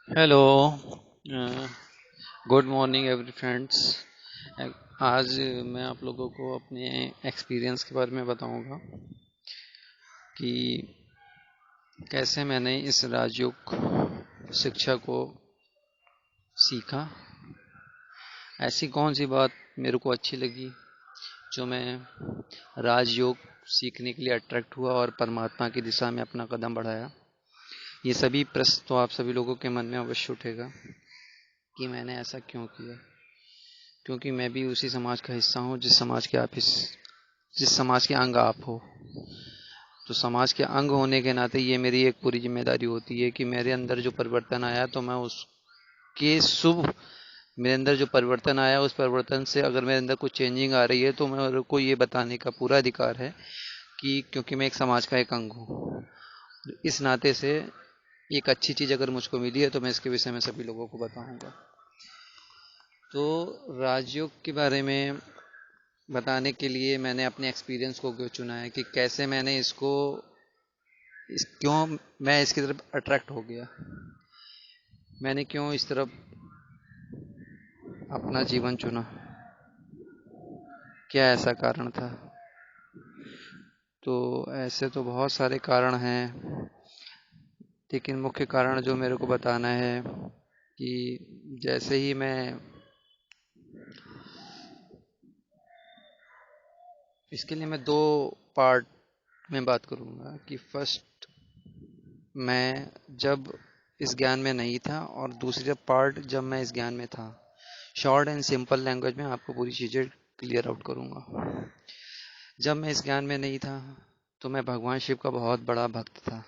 Hello. Good morning every friends. आज मैं आप लोगों को अपने एक्सपीरियंस के बारे में बताऊंगा कि कैसे मैंने इस राजयोग शिक्षा को सीखा। ऐसी कौन सी बात मेरे को अच्छी लगी जो मैं राजयोग सीखने के लिए अट्रैक्ट हुआ और परमात्मा की दिशा में अपना कदम बढ़ाया। ये सभी प्रश्न तो आप सभी लोगों के मन में अवश्य उठेगा कि मैंने ऐसा क्यों किया, क्योंकि मैं भी उसी समाज का हिस्सा हूँ जिस समाज के अंग आप हो। तो समाज के अंग होने के नाते ये मेरी एक पूरी जिम्मेदारी होती है कि मेरे अंदर जो परिवर्तन आया तो मैं उसके शुभ मेरे अंदर जो परिवर्तन आया उस परिवर्तन से अगर मेरे अंदर कुछ चेंजिंग आ रही है तो मेरे को ये बताने का पूरा अधिकार है कि क्योंकि मैं एक समाज का एक अंग हूँ। इस नाते से एक अच्छी चीज़ अगर मुझको मिली है तो मैं इसके विषय में सभी लोगों को बताऊंगा। तो राजयोग के बारे में बताने के लिए मैंने अपने एक्सपीरियंस को क्यों चुना है कि कैसे मैंने क्यों मैं इसकी तरफ अट्रैक्ट हो गया, मैंने क्यों इस तरफ अपना जीवन चुना, क्या ऐसा कारण था। तो ऐसे तो बहुत सारे कारण हैं, लेकिन मुख्य कारण जो मेरे को बताना है कि जैसे ही मैं इसके लिए मैं दो पार्ट में बात करूंगा कि फर्स्ट मैं जब इस ज्ञान में नहीं था और दूसरा पार्ट जब मैं इस ज्ञान में था। शॉर्ट एंड सिंपल लैंग्वेज में आपको पूरी चीज़ें क्लियर आउट करूंगा। जब मैं इस ज्ञान में नहीं था तो मैं भगवान शिव का बहुत बड़ा भक्त था।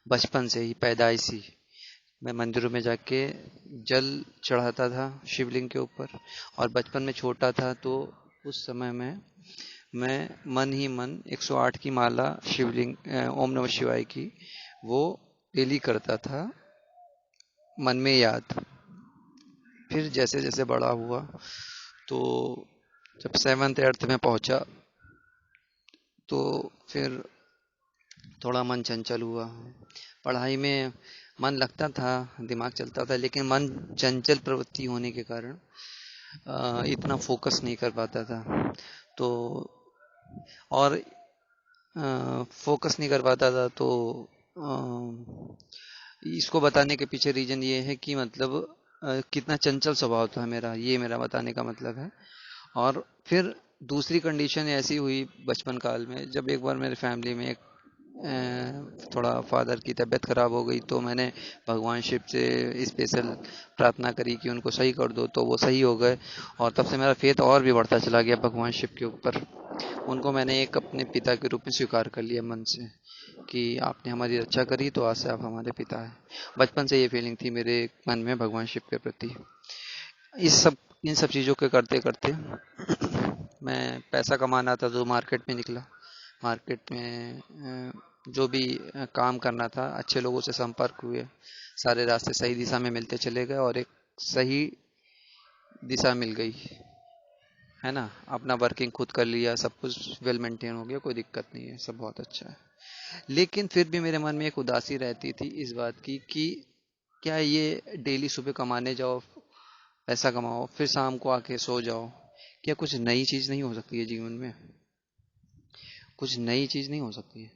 बचपन से ही पैदाइशी मैं मंदिरों में जाके जल चढ़ाता था शिवलिंग के ऊपर। और बचपन में छोटा था तो उस समय में मैं मन ही मन 108 की माला शिवलिंग ओम नमः शिवाय की वो डेली करता था, मन में याद। फिर जैसे जैसे बड़ा हुआ तो जब सेवन्थ एट्थ में पहुंचा तो फिर थोड़ा मन चंचल हुआ। पढ़ाई में मन लगता था, दिमाग चलता था, लेकिन मन चंचल प्रवृत्ति होने के कारण इतना फोकस नहीं कर पाता था। तो और फोकस नहीं कर पाता था तो इसको बताने के पीछे रीजन ये है कि मतलब कितना चंचल स्वभाव था मेरा, ये मेरा बताने का मतलब है। और फिर दूसरी कंडीशन ऐसी हुई बचपन काल में जब एक बार मेरे फैमिली में एक थोड़ा फादर की तबीयत खराब हो गई तो मैंने भगवान शिव से स्पेशल प्रार्थना करी कि उनको सही कर दो, तो वो सही हो गए। और तब से मेरा फेथ और भी बढ़ता चला गया भगवान शिव के ऊपर। उनको मैंने एक अपने पिता के रूप में स्वीकार कर लिया मन से कि आपने हमारी रक्षा करी तो आज से आप हमारे पिता हैं। बचपन से ये फीलिंग थी मेरे मन में भगवान शिव के प्रति। इस सब इन सब चीज़ों के करते करते मैं पैसा कमाना था तो मार्केट में निकला। मार्केट में जो भी काम करना था, अच्छे लोगों से संपर्क हुए, सारे रास्ते सही दिशा में मिलते चले गए और एक सही दिशा मिल गई, है ना। अपना वर्किंग खुद कर लिया, सब कुछ वेल मेंटेन हो गया, कोई दिक्कत नहीं है, सब बहुत अच्छा है। लेकिन फिर भी मेरे मन में एक उदासी रहती थी इस बात की कि क्या ये डेली सुबह कमाने जाओ, पैसा कमाओ, फिर शाम को आके सो जाओ, क्या कुछ नई चीज नहीं हो सकती है जीवन में, कुछ नई चीज नहीं हो सकती है।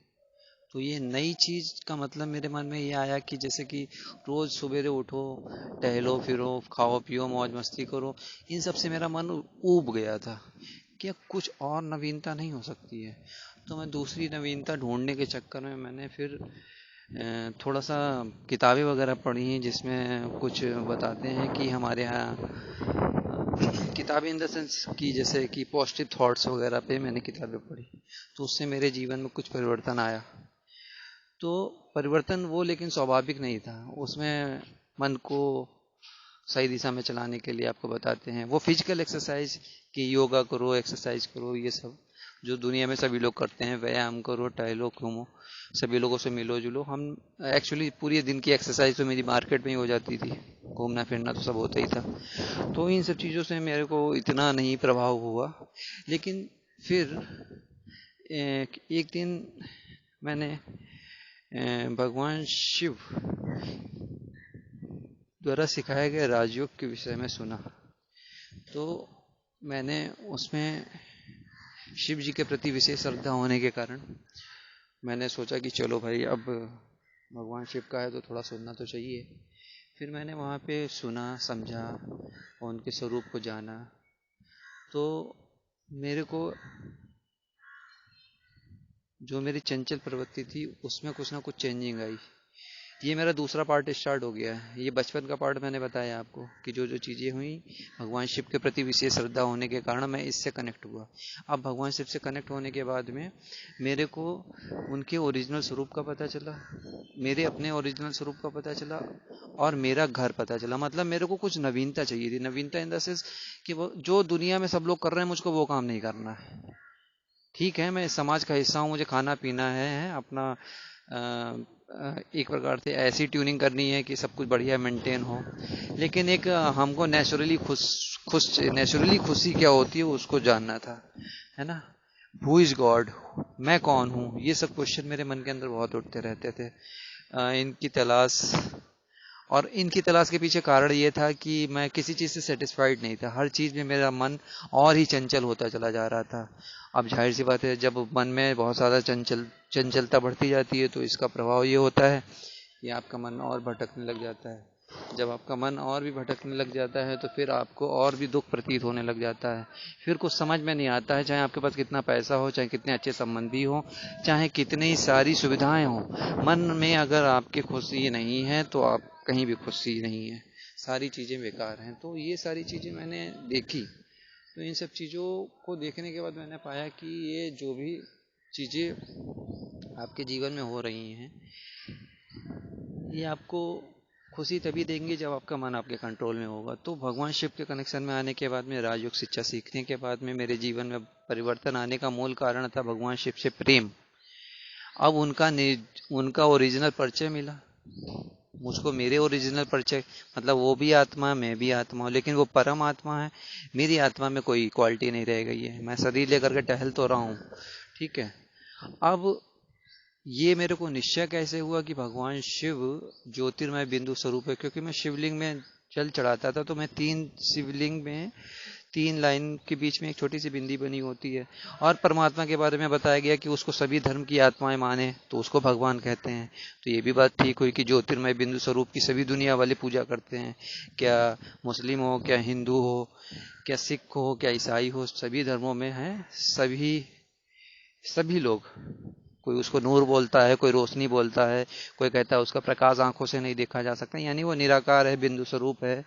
तो ये नई चीज का मतलब मेरे मन में ये आया कि जैसे कि रोज सवेरे उठो, टहलो फिरो, खाओ पियो, मौज मस्ती करो, इन सब से मेरा मन ऊब गया था। क्या कुछ और नवीनता नहीं हो सकती है। तो मैं दूसरी नवीनता ढूंढने के चक्कर में मैंने फिर थोड़ा सा किताबें वगैरह पढ़ी हैं जिसमें कुछ बताते हैं कि हमारे यहाँ किताबें इन द सेंस कि जैसे कि पॉजिटिव थॉट्स वगैरह पे मैंने किताबें पढ़ी, तो उससे मेरे जीवन में कुछ परिवर्तन आया। तो परिवर्तन वो लेकिन स्वाभाविक नहीं था, उसमें मन को सही दिशा में चलाने के लिए आपको बताते हैं वो फिजिकल एक्सरसाइज कि योगा करो, एक्सरसाइज करो, ये सब जो दुनिया में सभी लोग करते हैं, व्यायाम करो, टहलो, घूमो, सभी लोगों से मिलो जुलो। हम एक्चुअली पूरी दिन की एक्सरसाइज तो मेरी मार्केट में ही हो जाती थी, घूमना फिरना तो सब होता ही था। तो इन सब चीज़ों से मेरे को इतना नहीं प्रभाव हुआ। लेकिन फिर एक दिन मैंने भगवान शिव द्वारा सिखाए गए राजयोग के विषय में सुना, तो मैंने उसमें शिव जी के प्रति विशेष श्रद्धा होने के कारण मैंने सोचा कि चलो भाई, अब भगवान शिव का है तो थोड़ा सुनना तो चाहिए। फिर मैंने वहाँ पे सुना, समझा और उनके स्वरूप को जाना, तो मेरे को जो मेरी चंचल प्रवृत्ति थी उसमें कुछ ना कुछ चेंजिंग आई। ये मेरा दूसरा पार्ट स्टार्ट हो गया है। ये बचपन का पार्ट मैंने बताया आपको कि जो जो चीज़ें हुई, भगवान शिव के प्रति विशेष श्रद्धा होने के कारण मैं इससे कनेक्ट हुआ। अब भगवान शिव से कनेक्ट होने के बाद में मेरे को उनके ओरिजिनल स्वरूप का पता चला, मेरे अपने ओरिजिनल स्वरूप का पता चला, और मेरा घर पता चला। मतलब मेरे को कुछ नवीनता चाहिए थी। नवीनता इन द सेंस कि वो जो दुनिया में सब लोग कर रहे हैं, मुझको वो काम नहीं करना है। ठीक है, मैं समाज का हिस्सा हूँ, मुझे खाना पीना है अपना, एक प्रकार से ऐसी ट्यूनिंग करनी है कि सब कुछ बढ़िया मेंटेन हो, लेकिन एक हमको नेचुरली खुशी क्या होती है उसको जानना था, है ना। हु इज गॉड, मैं कौन हूँ, ये सब क्वेश्चन मेरे मन के अंदर बहुत उठते रहते थे। इनकी तलाश, और इनकी तलाश के पीछे कारण ये था कि मैं किसी चीज़ से सेटिस्फाइड नहीं था। हर चीज़ में मेरा मन और ही चंचल होता चला जा रहा था। अब जाहिर सी बात है, जब मन में बहुत ज़्यादा चंचलता बढ़ती जाती है तो इसका प्रभाव ये होता है कि आपका मन और भटकने लग जाता है। जब आपका मन और भी भटकने लग जाता है तो फिर आपको और भी दुख प्रतीत होने लग जाता है। फिर कुछ समझ में नहीं आता है, चाहे आपके पास कितना पैसा हो, चाहे कितने अच्छे संबंधी हो, चाहे कितनी सारी सुविधाएं हो, मन में अगर आपकी खुशी नहीं है तो आप कहीं भी खुशी नहीं है, सारी चीज़ें बेकार हैं। तो ये सारी चीज़ें मैंने देखी। तो इन सब चीज़ों को देखने के बाद मैंने पाया कि ये जो भी चीज़ें आपके जीवन में हो रही हैं, ये आपको खुशी तभी देंगे जब आपका मन आपके कंट्रोल में होगा। तो भगवान शिव के कनेक्शन में आने के बाद में, राजयोग शिक्षा सीखने के बाद में, मेरे जीवन में परिवर्तन आने का मूल कारण था भगवान शिव से प्रेम। अब उनका ओरिजिनल परिचय मिला मुझको, मेरे ओरिजिनल परिचय, मतलब वो भी आत्मा, मैं भी आत्मा हूँ, लेकिन वो परम आत्मा है। मेरी आत्मा में कोई क्वालिटी नहीं रह गई है। मैं शरीर लेकर के टहल तो रहा हूँ, ठीक है। अब ये मेरे को निश्चय कैसे हुआ कि भगवान शिव ज्योतिर्मय बिंदु स्वरूप है, क्योंकि मैं शिवलिंग में जल चढ़ाता था, तो मैं 3 शिवलिंग में 3 लाइन के बीच में एक छोटी सी बिंदी बनी होती है, और परमात्मा के बारे में बताया गया कि उसको सभी धर्म की आत्माएं माने तो उसको भगवान कहते हैं। तो ये भी बात ठीक हुई कि ज्योतिर्मय बिंदु स्वरूप की सभी दुनिया वाले पूजा करते हैं, क्या मुस्लिम हो, क्या हिंदू हो, क्या सिख हो, क्या ईसाई हो, सभी धर्मों में है, सभी लोग। कोई उसको नूर बोलता है, कोई रोशनी बोलता है, कोई कहता है उसका प्रकाश आंखों से नहीं देखा जा सकता, यानी वो निराकार है, बिंदु स्वरूप है।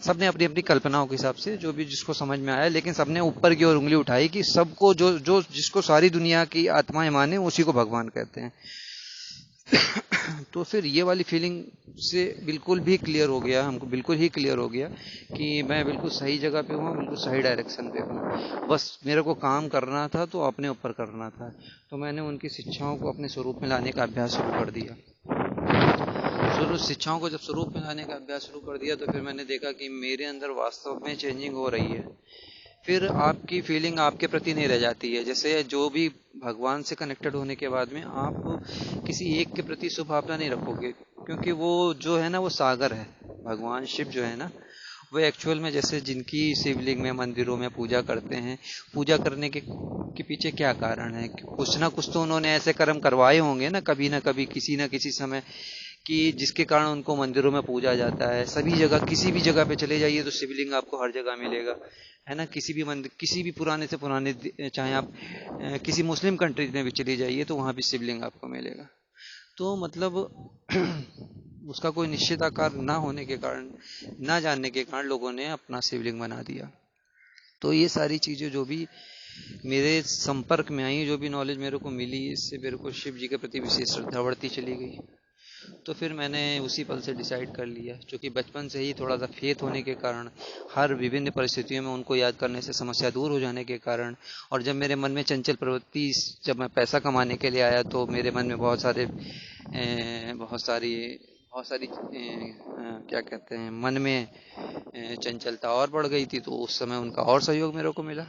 सबने अपनी अपनी कल्पनाओं के हिसाब से जो भी जिसको समझ में आया, लेकिन सबने ऊपर की ओर उंगली उठाई कि सबको जो जो जिसको सारी दुनिया की आत्माएं माने उसी को भगवान कहते हैं। तो फिर ये वाली फीलिंग से बिल्कुल भी क्लियर हो गया, हमको बिल्कुल ही क्लियर हो गया कि मैं बिल्कुल सही जगह पे हूँ, बिल्कुल सही डायरेक्शन पे हूँ। बस मेरे को काम करना था तो अपने ऊपर करना था। तो मैंने उनकी शिक्षाओं को अपने स्वरूप में लाने का अभ्यास शुरू कर दिया। शुरू शिक्षाओं को जब स्वरूप में लाने का अभ्यास शुरू कर दिया तो फिर मैंने देखा कि मेरे अंदर वास्तव में चेंजिंग हो रही है। फिर आपकी फीलिंग आपके प्रति नहीं रह जाती है। जैसे जो भी भगवान से कनेक्टेड होने के बाद में आप किसी एक के प्रति शुभ भावना नहीं रखोगे, क्योंकि वो जो है ना, वो सागर है। भगवान शिव जो है ना, वो एक्चुअल में जैसे जिनकी शिवलिंग में मंदिरों में पूजा करते हैं, पूजा करने के पीछे क्या कारण है, कुछ ना कुछ तो उन्होंने ऐसे कर्म करवाए होंगे ना कभी किसी ना किसी समय, कि जिसके कारण उनको मंदिरों में पूजा जाता है। सभी जगह, किसी भी जगह पे चले जाइए तो शिवलिंग आपको हर जगह मिलेगा, है ना। किसी भी मंदिर, किसी भी पुराने से पुराने, चाहे आप किसी मुस्लिम कंट्रीज में भी चले जाइए तो वहाँ भी शिवलिंग आपको मिलेगा। तो मतलब उसका कोई निश्चित आकार ना होने के कारण, ना जानने के कारण लोगों ने अपना शिवलिंग बना दिया। तो ये सारी चीज़ें जो भी मेरे संपर्क में आई, जो भी नॉलेज मेरे को मिली, इससे मेरे को शिव जी के प्रति विशेष श्रद्धा बढ़ती चली गई। तो फिर मैंने उसी पल से डिसाइड कर लिया, क्योंकि बचपन से ही थोड़ा सा फेथ होने के कारण, हर विभिन्न परिस्थितियों में उनको याद करने से समस्या दूर हो जाने के कारण, और जब मेरे मन में चंचल प्रवृत्ति, जब मैं पैसा कमाने के लिए आया तो मेरे मन में बहुत सारी क्या कहते हैं, मन में चंचलता और बढ़ गई थी। तो उस समय उनका और सहयोग मेरे को मिला।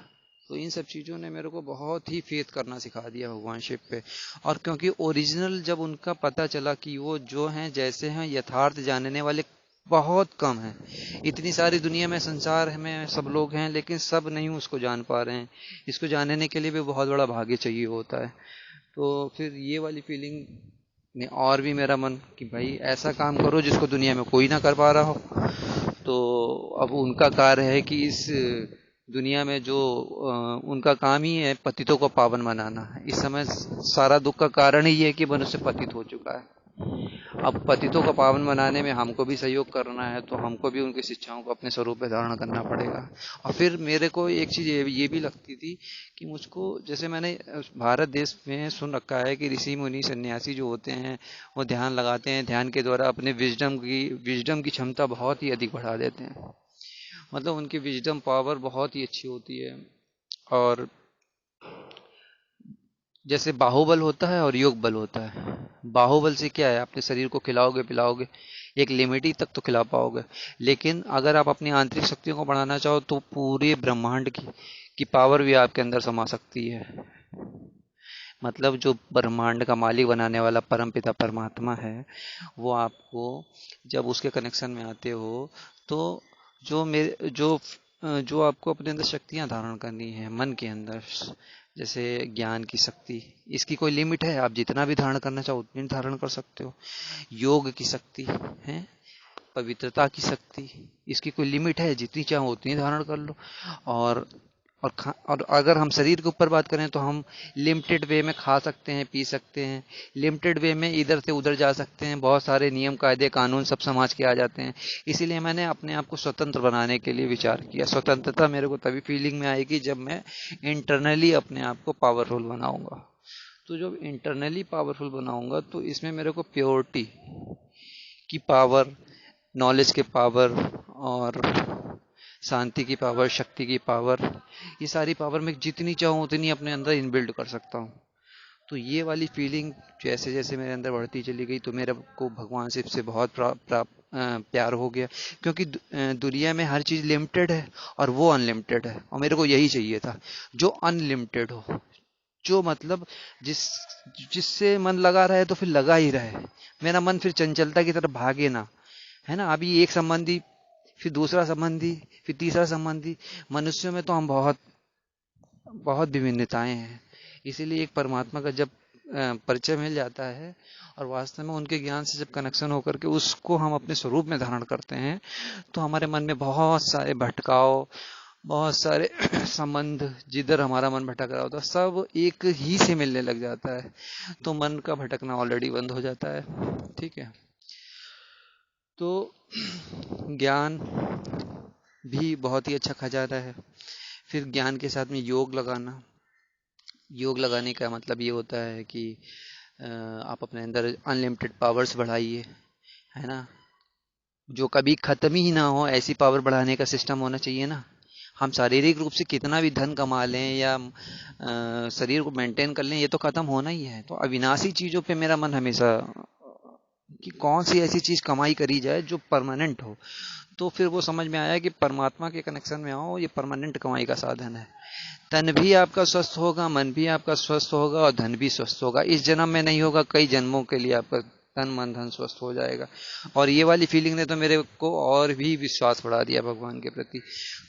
तो इन सब चीज़ों ने मेरे को बहुत ही फेथ करना सिखा दिया भगवान शिव पे। और क्योंकि ओरिजिनल जब उनका पता चला कि वो जो हैं, जैसे हैं, यथार्थ जानने वाले बहुत कम है। इतनी सारी दुनिया में, संसार में सब लोग हैं, लेकिन सब नहीं उसको जान पा रहे हैं। इसको जानने के लिए भी बहुत बड़ा भाग्य चाहिए होता है। तो फिर ये वाली फीलिंग ने और भी मेरा मन कि भाई ऐसा काम करो जिसको दुनिया में कोई ना कर पा रहा हो। तो अब उनका कार्य है कि इस दुनिया में जो उनका काम ही है पतितों को पावन बनाना। इस समय सारा दुख का कारण ही है कि मनुष्य पतित हो चुका है। अब पतितों को पावन बनाने में हमको भी सहयोग करना है, तो हमको भी उनकी शिक्षाओं को अपने स्वरूप में धारण करना पड़ेगा। और फिर मेरे को एक चीज ये भी लगती थी कि मुझको, जैसे मैंने भारत देश में सुन रखा है कि ऋषि मुनि सन्यासी जो होते हैं वो ध्यान लगाते हैं, ध्यान के द्वारा अपने विजडम की क्षमता बहुत ही अधिक बढ़ा देते हैं। मतलब उनकी विजडम पावर बहुत ही अच्छी होती है। और जैसे बाहुबल होता है और योग बल होता है। बाहुबल से क्या है, अपने शरीर को खिलाओगे पिलाओगे, एक लिमिट ही तक तो खिला पाओगे। लेकिन अगर आप अपनी आंतरिक शक्तियों को बढ़ाना चाहो तो पूरे ब्रह्मांड की पावर भी आपके अंदर समा सकती है। मतलब जो ब्रह्मांड का मालिक बनाने वाला परम पिता परमात्मा है, वो आपको जब उसके कनेक्शन में आते हो तो जो आपको अपने अंदर शक्तियां धारण करनी है मन के अंदर, जैसे ज्ञान की शक्ति, इसकी कोई लिमिट है? आप जितना भी धारण करना चाहो उतनी धारण कर सकते हो। योग की शक्ति है, पवित्रता की शक्ति, इसकी कोई लिमिट है? जितनी चाहो उतनी धारण कर लो। और और अगर हम शरीर के ऊपर बात करें तो हम लिमिटेड वे में खा सकते हैं, पी सकते हैं, लिमिटेड वे में इधर से उधर जा सकते हैं, बहुत सारे नियम कायदे कानून सब समाज के आ जाते हैं। इसीलिए मैंने अपने आप को स्वतंत्र बनाने के लिए विचार किया। स्वतंत्रता मेरे को तभी फीलिंग में आएगी जब मैं इंटरनली अपने आप को पावरफुल बनाऊंगा। तो जब इंटरनली पावरफुल बनाऊंगा तो इसमें मेरे को प्योरिटी की पावर, नॉलेज के पावर, और शांति की पावर, शक्ति की पावर, ये सारी पावर मैं जितनी चाहूँ उतनी अपने अंदर इनबिल्ड कर सकता हूँ। तो ये वाली फीलिंग जैसे जैसे मेरे अंदर बढ़ती चली गई तो मेरे को भगवान शिव से बहुत प्यार हो गया। क्योंकि दुनिया में हर चीज लिमिटेड है और वो अनलिमिटेड है, और मेरे को यही चाहिए था जो अनलिमिटेड हो। जो मतलब जिस जिससे मन लगा रहे तो फिर लगा ही रहे, मेरा मन फिर चंचलता की तरफ भागे ना। है ना, अभी एक संबंधी, फिर दूसरा संबंधी, फिर तीसरा संबंधी। मनुष्यों में तो हम बहुत बहुत विभिन्नताएं हैं। इसीलिए एक परमात्मा का जब परिचय मिल जाता है और वास्तव में उनके ज्ञान से जब कनेक्शन होकर के उसको हम अपने स्वरूप में धारण करते हैं तो हमारे मन में बहुत सारे भटकाव, बहुत सारे संबंध, जिधर हमारा मन भटक रहा होता है सब एक ही से मिलने लग जाता है। तो मन का भटकना ऑलरेडी बंद हो जाता है। ठीक है, तो ज्ञान भी बहुत ही अच्छा खजाना है। फिर ज्ञान के साथ में योग लगाना। योग लगाने का मतलब ये होता है कि आप अपने अंदर अनलिमिटेड पावर्स बढ़ाइए, है ना, जो कभी खत्म ही ना हो, ऐसी पावर बढ़ाने का सिस्टम होना चाहिए ना। हम शारीरिक रूप से कितना भी धन कमा लें या शरीर को मेंटेन कर लें, ये तो खत्म होना ही है। तो अविनाशी चीजों पे मेरा मन हमेशा कि कौन सी ऐसी चीज कमाई करी जाए जो परमानेंट हो। तो फिर वो समझ में आया कि परमात्मा के कनेक्शन में आओ, ये परमानेंट कमाई का साधन है। तन भी आपका स्वस्थ होगा, मन भी आपका स्वस्थ होगा और धन भी स्वस्थ होगा। इस जन्म में नहीं होगा, कई जन्मों के लिए आपका तन मन धन स्वस्थ हो जाएगा। और ये वाली फीलिंग ने तो मेरे को और भी विश्वास बढ़ा दिया भगवान के प्रति।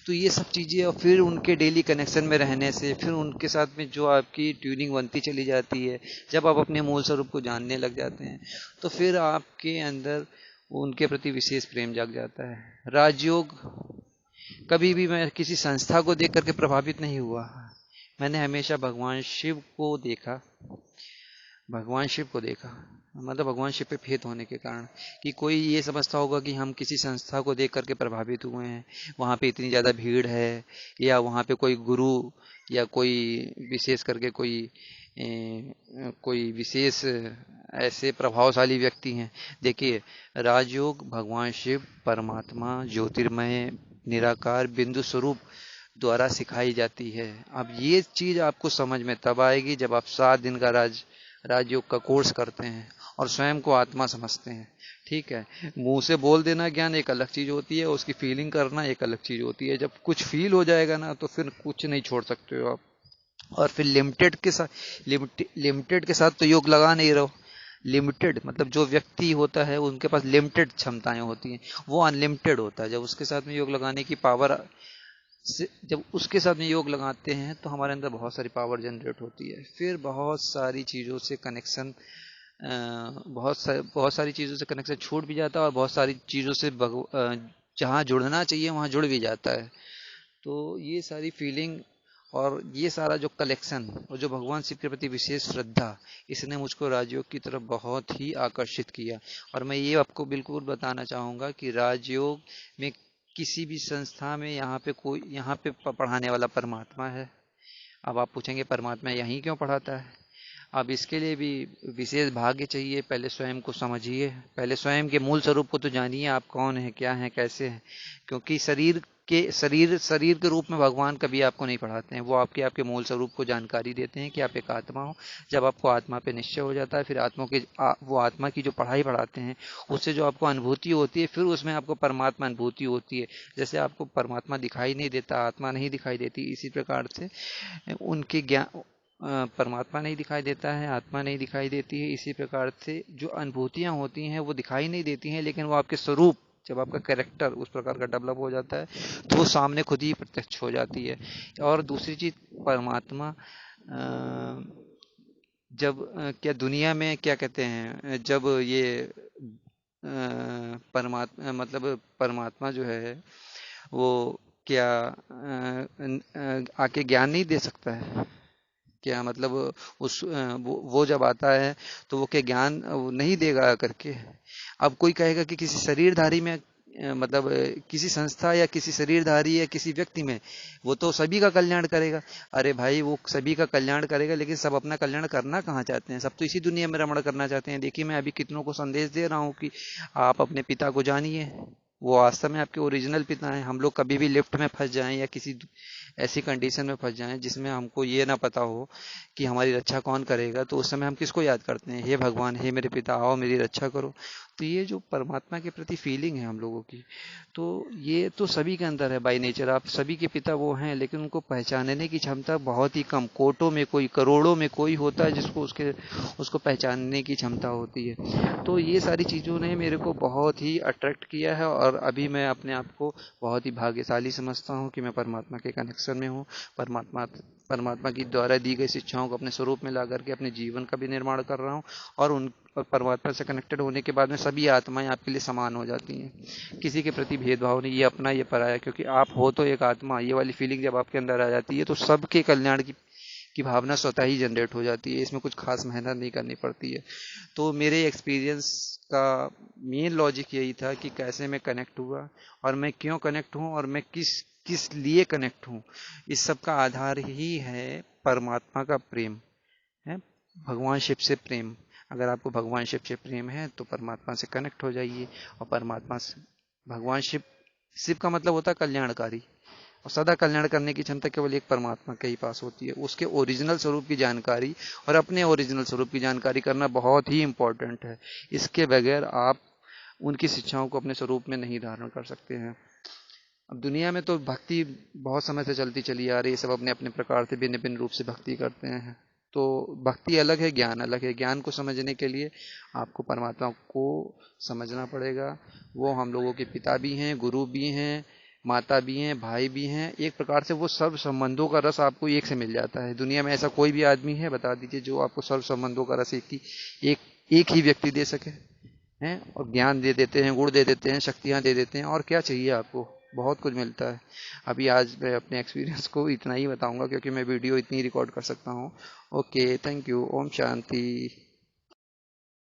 तो ये सब चीजें, और फिर उनके डेली कनेक्शन में रहने से, फिर उनके साथ में जो आपकी ट्यूनिंग बनती चली जाती है, जब आप अपने मूल स्वरूप को जानने लग जाते हैं तो फिर आपके अंदर उनके प्रति विशेष प्रेम जाग जाता है। राजयोग, कभी भी मैं किसी संस्था को देख करके प्रभावित नहीं हुआ। मैंने हमेशा भगवान शिव को देखा, भगवान शिव को देखा। मतलब भगवान शिव पे फेथ होने के कारण, कि कोई ये समझता होगा कि हम किसी संस्था को देख करके प्रभावित हुए हैं, वहाँ पे इतनी ज़्यादा भीड़ है, या वहाँ पे कोई गुरु या कोई विशेष करके कोई विशेष ऐसे प्रभावशाली व्यक्ति हैं। देखिए, राजयोग भगवान शिव परमात्मा ज्योतिर्मय निराकार बिंदु स्वरूप द्वारा सिखाई जाती है। अब ये चीज आपको समझ में तब आएगी जब आप 7 दिन का राजयोग का कोर्स करते हैं और स्वयं को आत्मा समझते हैं। ठीक है, मुंह से बोल देना ज्ञान एक अलग चीज होती है, उसकी फीलिंग करना एक अलग चीज होती है। जब कुछ फील हो जाएगा ना तो फिर कुछ नहीं छोड़ सकते हो आप। और फिर लिमिटेड के साथ तो योग लगा नहीं रहो। लिमिटेड, मतलब जो व्यक्ति होता है उनके पास लिमिटेड क्षमताएं होती हैं, वो अनलिमिटेड होता है। जब उसके साथ में योग लगाने की पावर से, जब उसके साथ में योग लगाते हैं तो हमारे अंदर बहुत सारी पावर जनरेट होती है। फिर बहुत सारी चीज़ों से कनेक्शन, बहुत सारी चीज़ों से कनेक्शन छूट भी जाता है, और बहुत सारी चीज़ों से जहाँ जुड़ना चाहिए वहाँ जुड़ भी जाता है। तो ये सारी फीलिंग और ये सारा जो कलेक्शन और जो भगवान शिव के प्रति विशेष श्रद्धा, इसने मुझको राजयोग की तरफ बहुत ही आकर्षित किया। और मैं ये आपको बिल्कुल बताना चाहूँगा कि राजयोग में किसी भी संस्था में यहाँ पे पढ़ाने वाला परमात्मा है। अब आप पूछेंगे परमात्मा यहीं क्यों पढ़ाता है? अब इसके लिए भी विशेष भाग्य चाहिए। पहले स्वयं को समझिए, पहले स्वयं के मूल स्वरूप को तो जानिए, आप कौन हैं, क्या हैं, कैसे हैं। क्योंकि शरीर के रूप में भगवान कभी आपको नहीं पढ़ाते हैं, वो आपके मूल स्वरूप को जानकारी देते हैं कि आप एक आत्मा हो। जब आपको आत्मा पे निश्चय हो जाता है, फिर वो आत्मा की जो पढ़ाई पढ़ाते हैं, उससे जो आपको अनुभूति होती है, फिर उसमें आपको परमात्मा अनुभूति होती है। जैसे आपको परमात्मा दिखाई नहीं देता, आत्मा नहीं दिखाई देती, इसी प्रकार से उनके ज्ञान, परमात्मा नहीं दिखाई देता है, आत्मा नहीं दिखाई देती है, इसी प्रकार से जो अनुभूतियां होती हैं वो दिखाई नहीं देती हैं, लेकिन वो आपके स्वरूप, जब आपका कैरेक्टर उस प्रकार का डेवलप हो जाता है तो वो सामने खुद ही प्रत्यक्ष हो जाती है। और दूसरी चीज, परमात्मा जब क्या दुनिया में क्या कहते हैं, जब ये परमात्मा, मतलब परमात्मा जो है वो क्या आके ज्ञान नहीं दे सकता है क्या? मतलब वो जब आता है तो वो क्या ज्ञान वो नहीं देगा करके? अब कोई कहेगा कि किसी शरीरधारी में मतलब किसी संस्था या किसी शरीरधारी या किसी व्यक्ति में वो तो सभी का कल्याण करेगा। अरे भाई, वो सभी का कल्याण करेगा, लेकिन सब अपना कल्याण करना कहाँ चाहते हैं? सब तो इसी दुनिया में रमण करना चाहते हैं। देखिए, मैं अभी कितनों को संदेश दे रहा हूँ कि आप अपने पिता को जानिए, वो वास्तव में आपके ओरिजिनल पिता हैं। हम लोग कभी भी लिफ्ट में फंस जाएं या किसी ऐसी कंडीशन में फंस जाएं जिसमें हमको ये ना पता हो कि हमारी रक्षा कौन करेगा, तो उस समय हम किसको याद करते हैं? हे भगवान, हे मेरे पिता, आओ मेरी रक्षा करो। तो ये जो परमात्मा के प्रति फीलिंग है हम लोगों की, तो ये तो सभी के अंदर है बाय नेचर। आप सभी के पिता वो हैं, लेकिन उनको पहचानने की क्षमता बहुत ही कम, कोटों में कोई, करोड़ों में कोई होता है जिसको उसको पहचानने की क्षमता होती है। तो ये सारी चीज़ों ने मेरे को बहुत ही अट्रैक्ट किया है, और अभी मैं अपने आप को बहुत ही भाग्यशाली समझता हूँ कि मैं परमात्मा के कनेक्शन में हूँ। परमात्मा परमात्मा की द्वारा दी गई शिक्षाओं को अपने स्वरूप में ला करके अपने जीवन का भी निर्माण कर रहा हूँ। और परमात्मा से कनेक्टेड होने के बाद में सभी आत्माएं आपके लिए समान हो जाती हैं। किसी के प्रति भेदभाव नहीं, ये अपना ये पराया, क्योंकि आप हो तो एक आत्मा। ये वाली फीलिंग जब आपके अंदर आ जाती है तो सबके कल्याण की भावना स्वतः ही जनरेट हो जाती है। इसमें कुछ खास मेहनत नहीं करनी पड़ती है। तो मेरे एक्सपीरियंस का मेन लॉजिक यही था कि कैसे मैं कनेक्ट हुआ, और मैं क्यों कनेक्ट हूँ, और मैं किस किस लिए कनेक्ट हूँ। इस सब का आधार ही है परमात्मा का प्रेम, है भगवान शिव से प्रेम। अगर आपको भगवान शिव से प्रेम है तो परमात्मा से कनेक्ट हो जाइए। और परमात्मा से, भगवान शिव, शिव का मतलब होता है कल्याणकारी, और सदा कल्याण करने की क्षमता केवल एक परमात्मा के ही पास होती है। उसके ओरिजिनल स्वरूप की जानकारी और अपने ओरिजिनल स्वरूप की जानकारी करना बहुत ही इंपॉर्टेंट है। इसके बगैर आप उनकी शिक्षाओं को अपने स्वरूप में नहीं धारण कर सकते हैं। अब दुनिया में तो भक्ति बहुत समय से चलती चली आ रही है, सब अपने अपने प्रकार से भिन्न भिन्न रूप से भक्ति करते हैं। तो भक्ति अलग है, ज्ञान अलग है। ज्ञान को समझने के लिए आपको परमात्मा को समझना पड़ेगा। वो हम लोगों के पिता भी हैं, गुरु भी हैं, माता भी हैं, भाई भी हैं। एक प्रकार से वो सर्व संबंधों का रस आपको एक से मिल जाता है। दुनिया में ऐसा कोई भी आदमी है, बता दीजिए, जो आपको सर्व संबंधों का रस एक एक ही व्यक्ति दे सके हैं। और ज्ञान दे देते हैं, गुण दे देते हैं, शक्तियां दे देते हैं, और क्या चाहिए आपको? बहुत कुछ मिलता है। अभी आज मैं अपने एक्सपीरियंस को इतना ही बताऊंगा, क्योंकि मैं वीडियो इतनी रिकॉर्ड कर सकता हूँ। Okay, thank you. ओम शांति।